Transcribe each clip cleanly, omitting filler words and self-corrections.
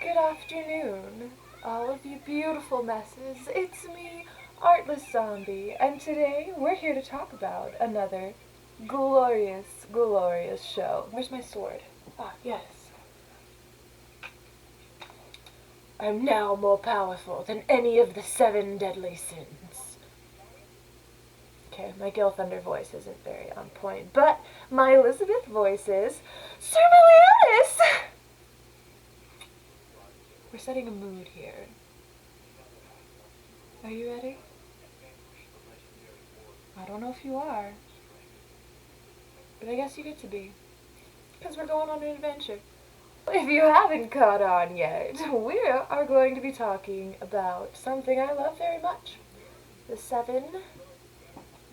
Good afternoon, all of you beautiful messes. It's me, Artless Zombie, and today we're here to talk about another glorious, glorious show. Where's my sword? Ah, yes. I'm now more powerful than any of the 7 deadly sins. Okay, my Gil Thunder voice isn't very on point, but my Elizabeth voice is Sir Meliodas! We're setting a mood here. Are you ready? I don't know if you are, but I guess you get to be, because we're going on an adventure. If you haven't caught on yet, we are going to be talking about something I love very much. The 7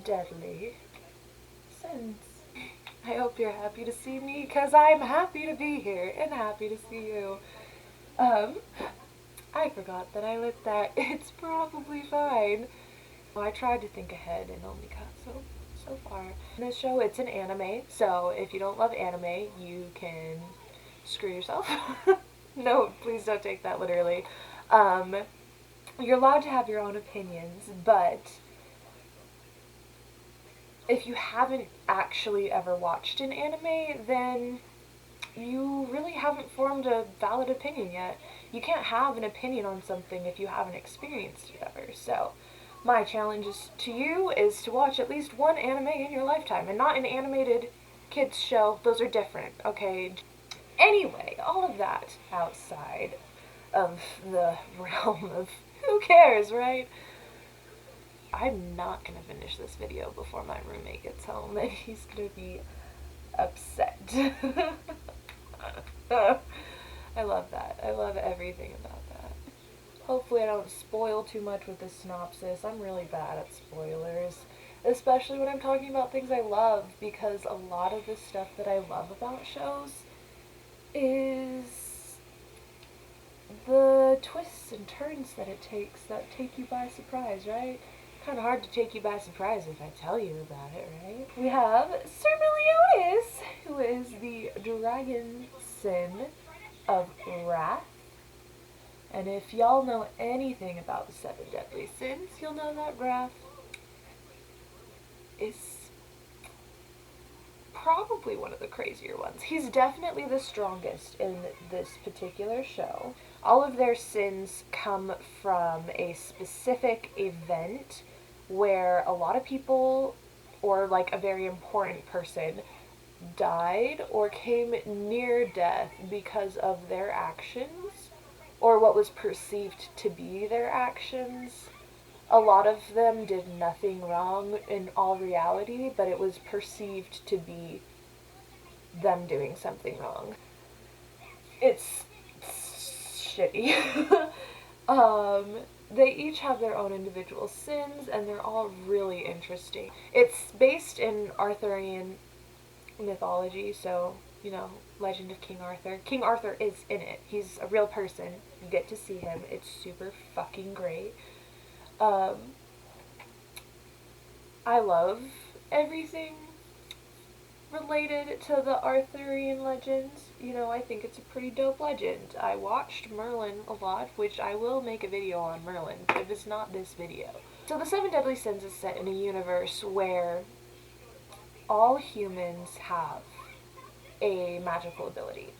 deadly sins. I hope you're happy to see me, because I'm happy to be here, and happy to see you. I forgot that I lit that. It's probably fine. Well, I tried to think ahead and only got so far. In this show, it's an anime, so if you don't love anime, you can screw yourself. No, please don't take that literally. You're allowed to have your own opinions, but if you haven't actually ever watched an anime, then you really haven't formed a valid opinion yet. You can't have an opinion on something if you haven't experienced it ever, so my challenge to you is to watch at least one anime in your lifetime, and not an animated kids show. Those are different, okay? Anyway, all of that outside of the realm of who cares, right? I'm not gonna finish this video before my roommate gets home, and he's gonna be upset. I love that. I love everything about that. Hopefully I don't spoil too much with this synopsis. I'm really bad at spoilers, especially when I'm talking about things I love, because a lot of the stuff that I love about shows is the twists and turns that it takes that take you by surprise, right? Kind of hard to take you by surprise if I tell you about it, right? We have Sir Meliodas, who is the dragon sin of wrath. And if y'all know anything about the 7 deadly sins, you'll know that wrath is probably one of the crazier ones. He's definitely the strongest in this particular show. All of their sins come from a specific event where a lot of people, or like a very important person, died or came near death because of their actions, or what was perceived to be their actions. A lot of them did nothing wrong in all reality, but it was perceived to be them doing something wrong. It's shitty. They each have their own individual sins, and they're all really interesting. It's based in Arthurian mythology, so, you know, Legend of King Arthur. King Arthur is in it. He's a real person. You get to see him. It's super fucking great. I love everything related to the Arthurian legends. You know, I think it's a pretty dope legend. I watched Merlin a lot, which I will make a video on Merlin, but it's not this video. So the 7 deadly sins is set in a universe where all humans have a magical ability.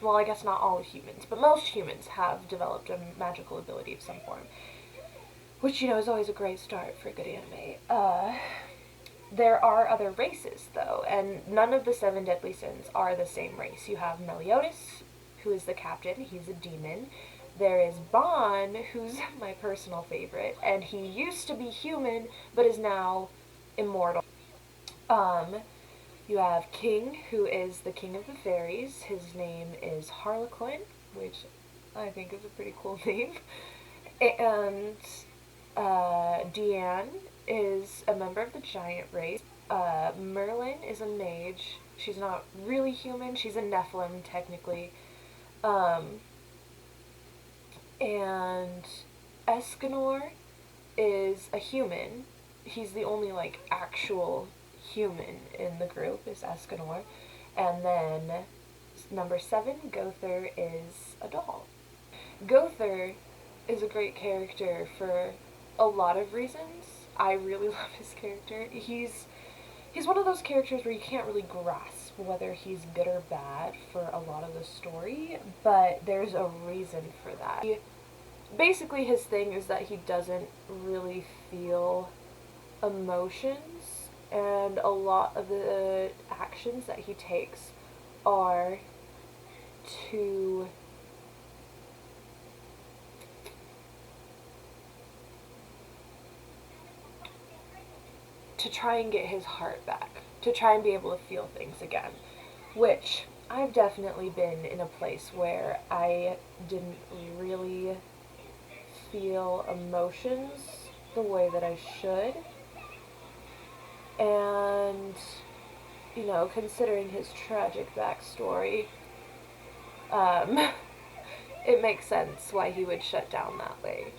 Well, I guess not all humans, but most humans have developed a magical ability of some form, which, you know, is always a great start for a good anime. There are other races, though, and none of the 7 deadly sins are the same race. You have Meliodas, who is the captain. He's a demon. There is Bon, who's my personal favorite, and he used to be human, but is now immortal. You have King, who is the king of the fairies. His name is Harlequin, which I think is a pretty cool name. And Deanne is a member of the giant race. Merlin is a mage. She's not really human. She's a Nephilim, technically. And Escanor is a human. He's the only, like, actual human in the group, is Escanor. And then number 7, Gother, is a doll. Gother is a great character for a lot of reasons. I really love his character. He's one of those characters where you can't really grasp whether he's good or bad for a lot of the story, but there's a reason for that. Basically, his thing is that he doesn't really feel emotions, and a lot of the actions that he takes are to try and get his heart back, to try and be able to feel things again, which I've definitely been in a place where I didn't really feel emotions the way that I should. And, you know, considering his tragic backstory, it makes sense why he would shut down that way.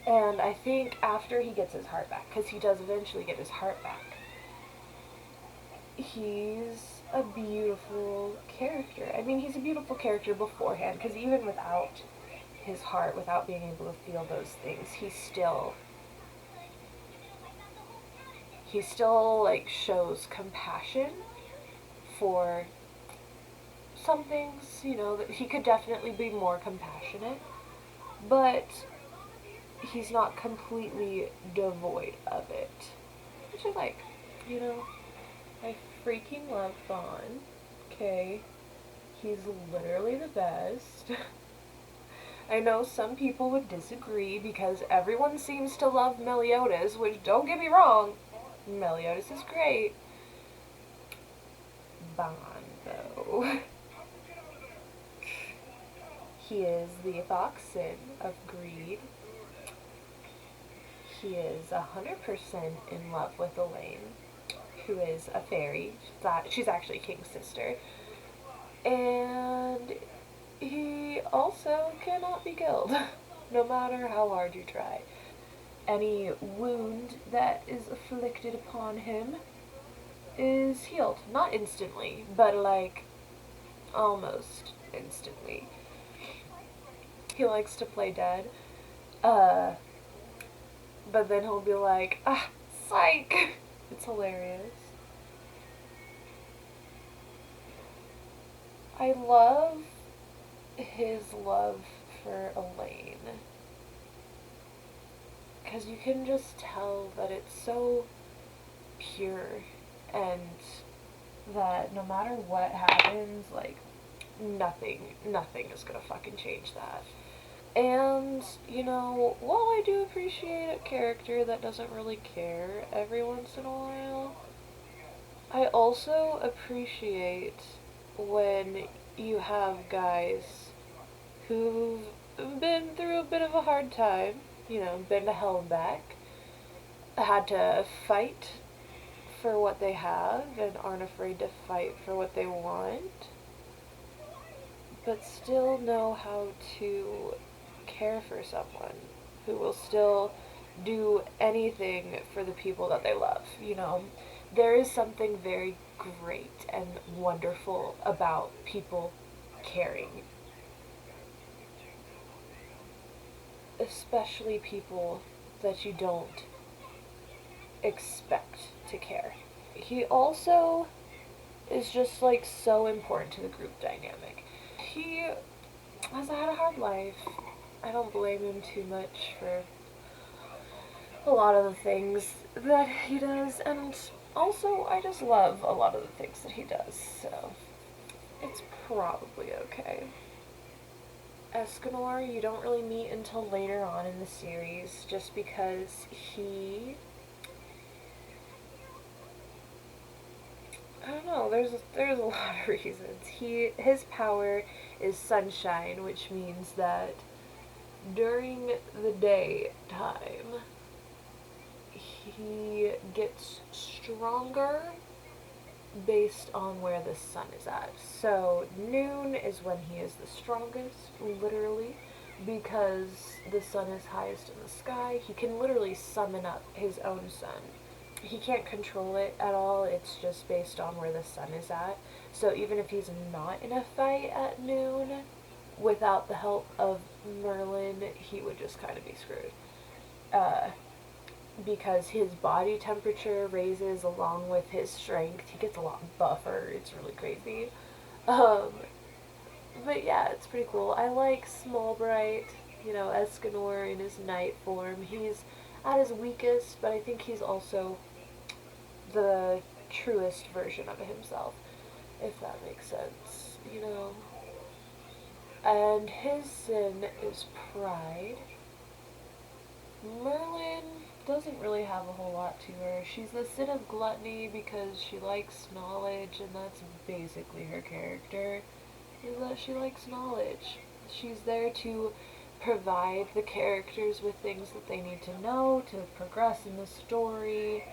And I think after he gets his heart back, because he does eventually get his heart back, he's a beautiful character. I mean, he's a beautiful character beforehand, because even without his heart, without being able to feel those things, he still like shows compassion for some things, you know, that he could definitely be more compassionate, but he's not completely devoid of it, which I like, you know. I freaking love Vaughn. Okay, he's literally the best. I know some people would disagree because everyone seems to love Meliodas, which, don't get me wrong, Meliodas is great. Vaughn, though. He is the Ethoxin of greed. He is 100% in love with Elaine, who is a fairy. She's actually King's sister. And he also cannot be killed, no matter how hard you try. Any wound that is afflicted upon him is healed. Not instantly, but like almost instantly. He likes to play dead. But then he'll be like, ah, psych! It's hilarious. I love his love for Elaine, because you can just tell that it's so pure, and that no matter what happens, like, nothing is gonna fucking change that. And, you know, while I do appreciate a character that doesn't really care every once in a while, I also appreciate when you have guys who've been through a bit of a hard time, you know, been to hell and back, had to fight for what they have and aren't afraid to fight for what they want, but still know how to care for someone, who will still do anything for the people that they love, you know. There is something very great and wonderful about people caring. Especially people that you don't expect to care. He also is just like so important to the group dynamic. He has had a hard life. I don't blame him too much for a lot of the things that he does, and also I just love a lot of the things that he does, so it's probably okay. Escanor, you don't really meet until later on in the series, just because I don't know, there's a lot of reasons. His power is sunshine, which means that during the daytime, he gets stronger based on where the sun is at. So noon is when he is the strongest, literally, because the sun is highest in the sky. He can literally summon up his own sun. he can't control it at all. It's just based on where the sun is at. So even if he's not in a fight at noon, without the help of Merlin, he would just kind of be screwed. Because his body temperature raises along with his strength. He gets a lot buffer. It's really crazy. Um, but yeah, it's pretty cool. I like Smallbright, Escanor in his knight form. He's at his weakest, but I think he's also the truest version of himself, if that makes sense. And his sin is pride. Merlin doesn't really have a whole lot to her. She's the sin of gluttony because she likes knowledge, and that's basically her character, is that she likes knowledge. She's there to provide the characters with things that they need to know to progress in the story.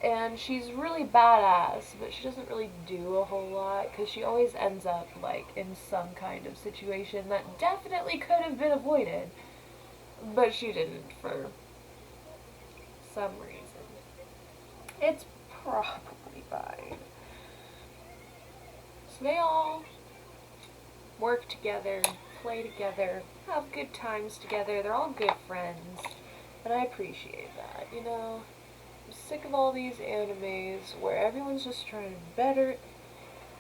And she's really badass, but she doesn't really do a whole lot because she always ends up in some kind of situation that definitely could have been avoided, but she didn't for some reason. It's probably fine. So they all work together, play together, have good times together. They're all good friends, and I appreciate that. I'm sick of all these animes where everyone's just trying to better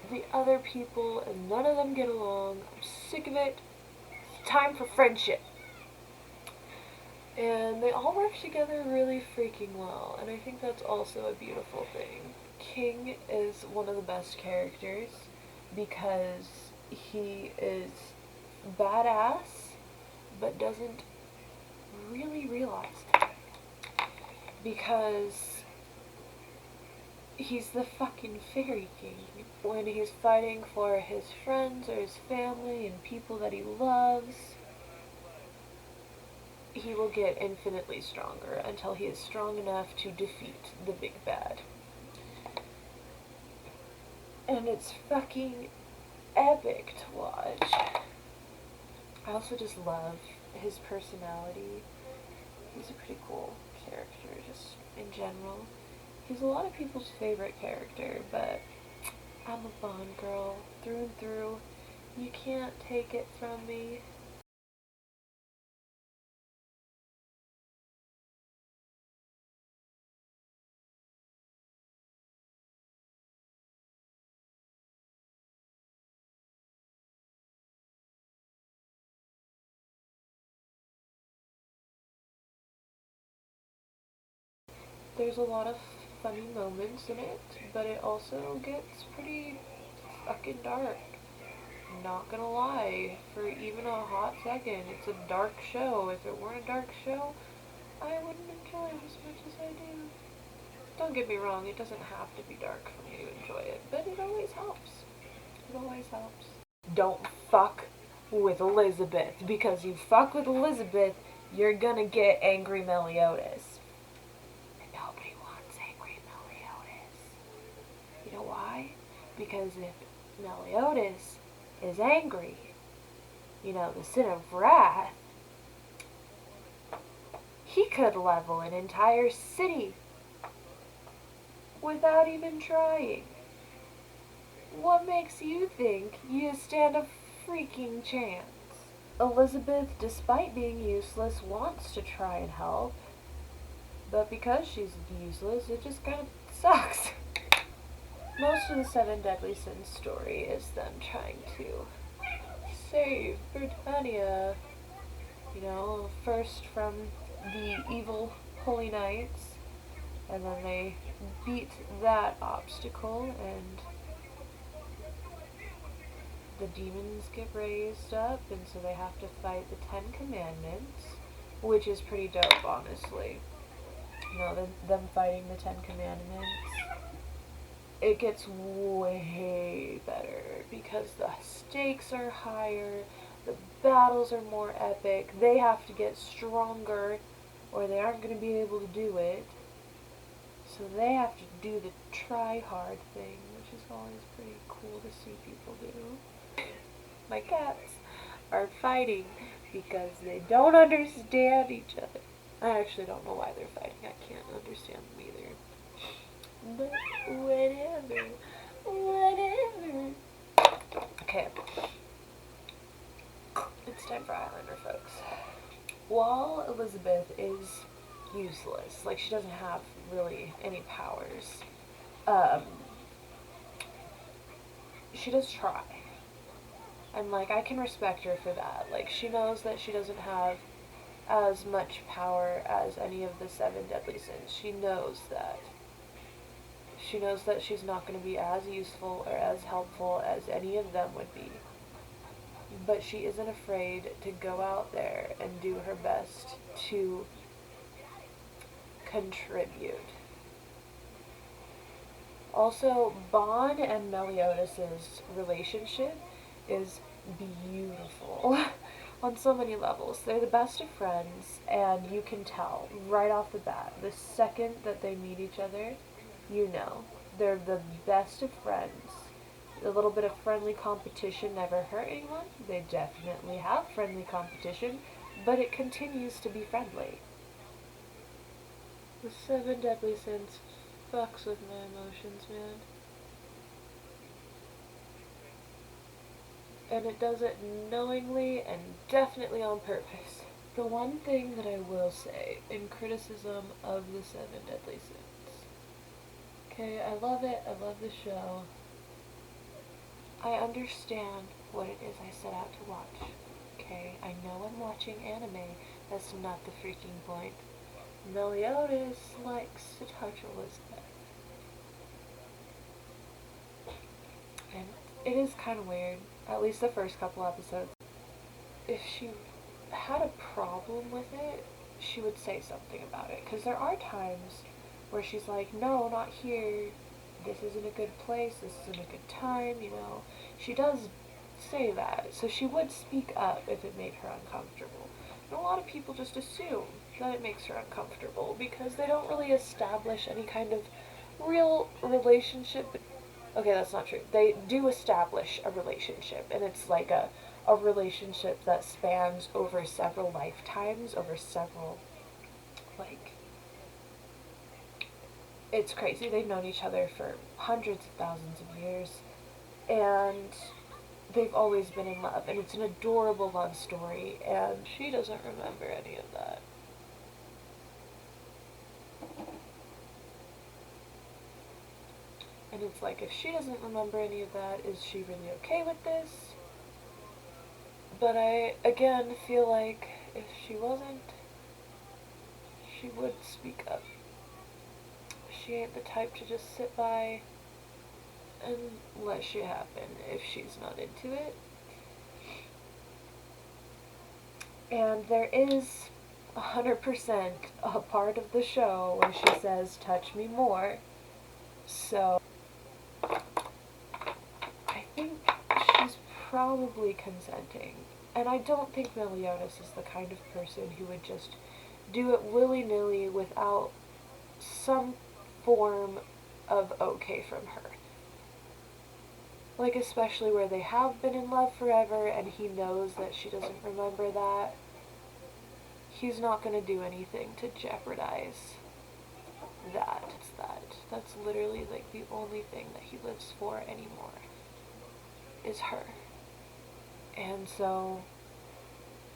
the other people and none of them get along. I'm sick of it. It's time for friendship. And they all work together really freaking well, and I think that's also a beautiful thing. King is one of the best characters because he is badass but doesn't really realize it. Because he's the fucking fairy king. When he's fighting for his friends or his family and people that he loves, he will get infinitely stronger until he is strong enough to defeat the big bad. And it's fucking epic to watch. I also just love his personality. He's a pretty cool character, just in general. He's a lot of people's favorite character, but I'm a Bond girl through and through. You can't take it from me. There's a lot of funny moments in it, but it also gets pretty fucking dark. Not gonna lie, for even a hot second, it's a dark show. If it weren't a dark show, I wouldn't enjoy it as much as I do. Don't get me wrong, it doesn't have to be dark for me to enjoy it, but it always helps. It always helps. Don't fuck with Elizabeth, because you fuck with Elizabeth, you're gonna get angry Meliodas. And nobody wants angry Meliodas. You know why? Because if Meliodas is angry, the sin of wrath, he could level an entire city without even trying. What makes you think you stand a freaking chance? Elizabeth, despite being useless, wants to try and help, but because she's useless, it just kind of sucks. Most of the Seven Deadly Sins story is them trying to save Britannia. First from the evil Holy Knights, and then they beat that obstacle, and the demons get raised up, and so they have to fight the Ten Commandments, which is pretty dope, honestly. Them fighting the Ten Commandments, it gets way better because the stakes are higher, the battles are more epic, they have to get stronger or they aren't going to be able to do it. So they have to do the try-hard thing, which is always pretty cool to see people do. My cats are fighting because they don't understand each other. I actually don't know why they're fighting. I can't understand them either. But whatever. Whatever. Okay. It's time for eyeliner, folks. While Elizabeth is useless, like she doesn't have really any powers, she does try. And like I can respect her for that. Like she knows that she doesn't have as much power as any of the seven deadly sins. She knows that. She knows that she's not going to be as useful or as helpful as any of them would be. But she isn't afraid to go out there and do her best to contribute. Also, Bon and Meliodas' relationship is beautiful on so many levels. They're the best of friends, and you can tell right off the bat, the second that they meet each other, you know. They're the best of friends. A little bit of friendly competition never hurt anyone. They definitely have friendly competition, but it continues to be friendly. The seven deadly sins fucks with my emotions, man. And it does it knowingly and definitely on purpose. The one thing that I will say in criticism of the seven deadly sins. Okay, I love it. I love the show. I understand what it is I set out to watch. Okay, I know I'm watching anime. That's not the freaking point. Meliodas likes to touch Elizabeth. And it is kind of weird, at least the first couple episodes. If she had a problem with it, she would say something about it. Because there are times where she's like, no, not here. This isn't a good place. This isn't a good time, you know. She does say that. So she would speak up if it made her uncomfortable. And a lot of people just assume that it makes her uncomfortable because they don't really establish any kind of real relationship. Okay, that's not true. They do establish a relationship, and it's like a relationship that spans over several lifetimes, over several, like, it's crazy. They've known each other for hundreds of thousands of years, and they've always been in love, and it's an adorable love story, and she doesn't remember any of that. And it's like, if she doesn't remember any of that, is she really okay with this? But I, again, feel like if she wasn't, she would speak up. She ain't the type to just sit by and let shit happen if she's not into it. And there is 100% a part of the show where she says, touch me more. So I think she's probably consenting. And I don't think Meliodas is the kind of person who would just do it willy-nilly without some form of okay from her. Like, especially where they have been in love forever and he knows that she doesn't remember that. He's not going to do anything to jeopardize that. It's that. That's literally like the only thing that he lives for anymore is her. And so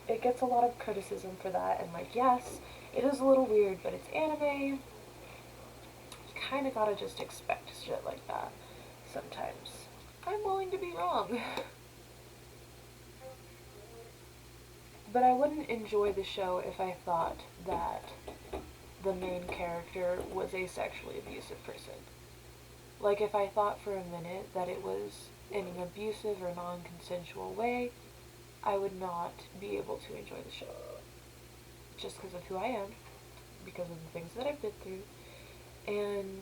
it gets a lot of criticism for that, and like, yes, it is a little weird, but it's anime. You kinda gotta just expect shit like that sometimes. I'm willing to be wrong. But I wouldn't enjoy the show if I thought that the main character was a sexually abusive person. Like, if I thought for a minute that it was in an abusive or non-consensual way, I would not be able to enjoy the show. Just because of who I am, because of the things that I've been through, and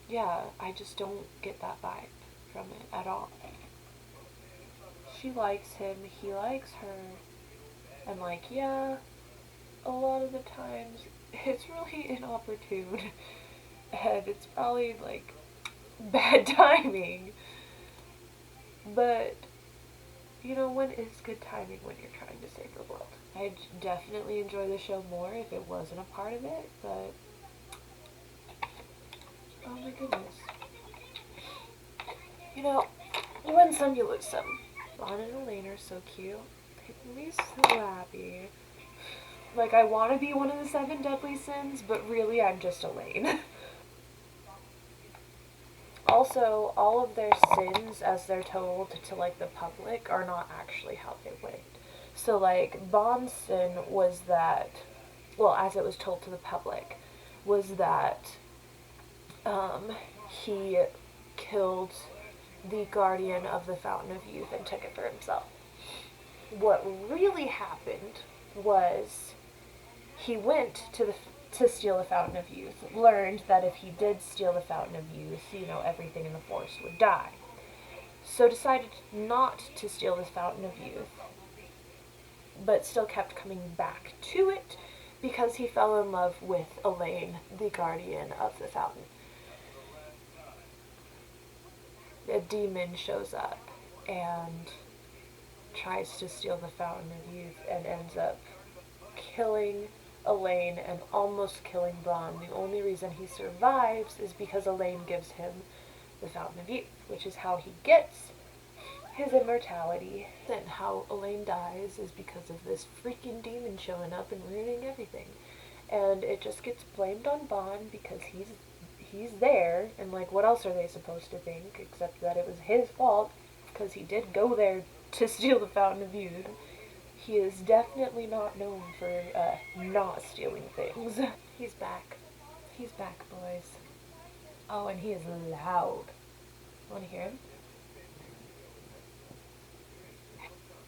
yeah, I just don't get that vibe from it at all. She likes him, he likes her, and like, yeah, a lot of the times it's really inopportune, and it's probably like bad timing, but you know, when is good timing when you're trying to save the world? I'd definitely enjoy the show more if it wasn't a part of it, but Oh my goodness. You know, you win some, you lose some. Vaughn and Elaine are so cute. They make me so happy. Like, I want to be one of the 7 deadly sins, but really I'm just Elaine. Also, all of their sins, as they're told to, like, the public, are not actually how they went. So, like, Vaughn's sin was that, well, as it was told to the public, was that he killed the guardian of the Fountain of Youth and took it for himself. What really happened was he went to steal the Fountain of Youth, learned that if he did steal the Fountain of Youth, you know, everything in the forest would die. So decided not to steal the Fountain of Youth, but still kept coming back to it because he fell in love with Elaine, the guardian of the fountain. A demon shows up and tries to steal the Fountain of Youth and ends up killing Elaine and almost killing Vaughn. The only reason he survives is because Elaine gives him the Fountain of Youth, which is how he gets his immortality. And how Elaine dies is because of this freaking demon showing up and ruining everything. And it just gets blamed on Vaughn because he's there, and like, what else are they supposed to think except that it was his fault because he did go there to steal the Fountain of Youth. He is definitely not known for not stealing things. He's back. He's back, boys. Oh, and he is loud. Want to hear him?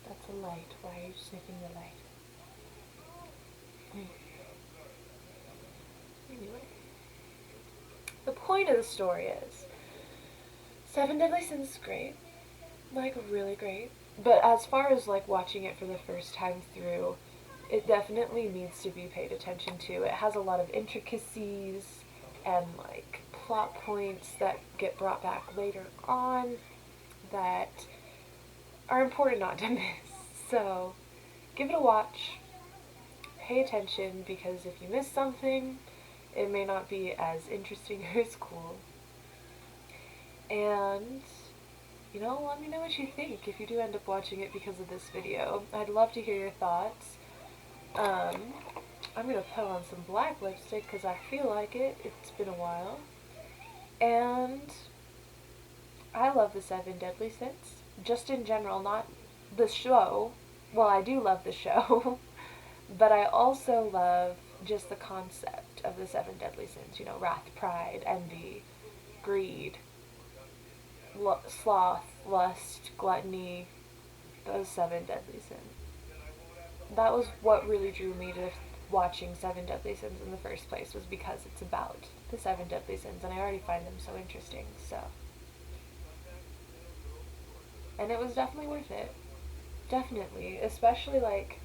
That's a light. Why are you sniffing the light? Anyway. The point of the story is 7 Deadly Sins is great. Like, really great. But as far as, like, watching it for the first time through, it definitely needs to be paid attention to. It has a lot of intricacies and, like, plot points that get brought back later on that are important not to miss. So, give it a watch. Pay attention, because if you miss something, it may not be as interesting or as cool. And, you know, let me know what you think if you do end up watching it because of this video. I'd love to hear your thoughts. I'm gonna put on some black lipstick because I feel like it. It's been a while. And I love the 7 Deadly Sins. Just in general, not the show. Well, I do love the show. But I also love just the concept of the 7 Deadly Sins. You know, wrath, pride, envy, greed, sloth, lust, gluttony, those 7 deadly sins. That was what really drew me to watching 7 Deadly Sins in the first place, was because it's about the 7 deadly sins, and I already find them so interesting, so. And it was definitely worth it. Definitely. Especially, like,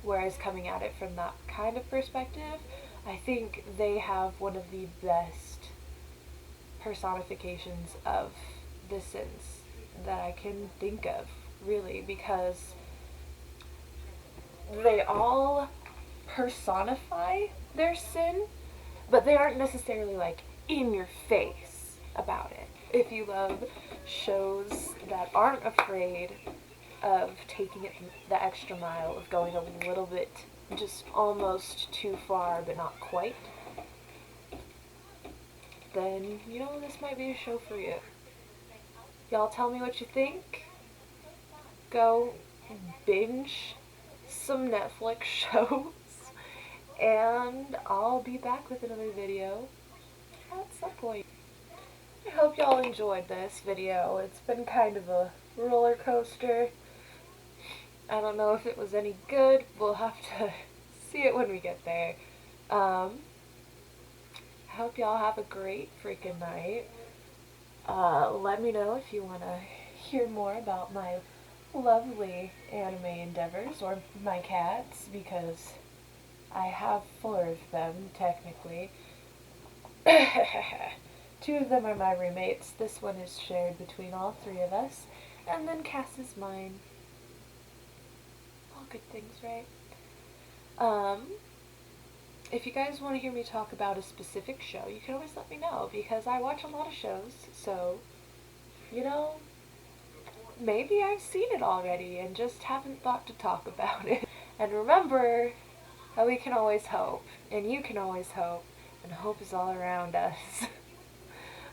where I was coming at it from that kind of perspective. I think they have one of the best personifications of the sins that I can think of, really, because they all personify their sin, but they aren't necessarily, like, in your face about it. If you love shows that aren't afraid of taking it the extra mile, of going a little bit just almost too far but not quite, then, you know, this might be a show for you. Y'all tell me what you think. Go binge some Netflix shows, and I'll be back with another video at some point. I hope y'all enjoyed this video. It's been kind of a roller coaster. I don't know if it was any good. We'll have to see it when we get there. I hope y'all have a great freaking night. Let me know if you want to hear more about my lovely anime endeavors, or my cats, because I have 4 of them, technically. 2 of them are my roommates. This one is shared between all 3 of us. And then Cass is mine. All good things, right? if you guys want to hear me talk about a specific show, you can always let me know, because I watch a lot of shows, so, you know, maybe I've seen it already and just haven't thought to talk about it. And remember that we can always hope, and you can always hope, and hope is all around us.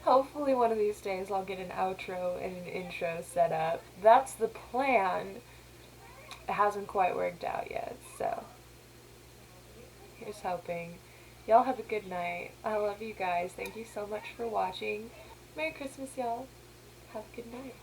Hopefully one of these days I'll get an outro and an intro set up. That's the plan. It hasn't quite worked out yet, so here's hoping. Y'all have a good night. I love you guys. Thank you so much for watching. Merry Christmas, y'all. Have a good night.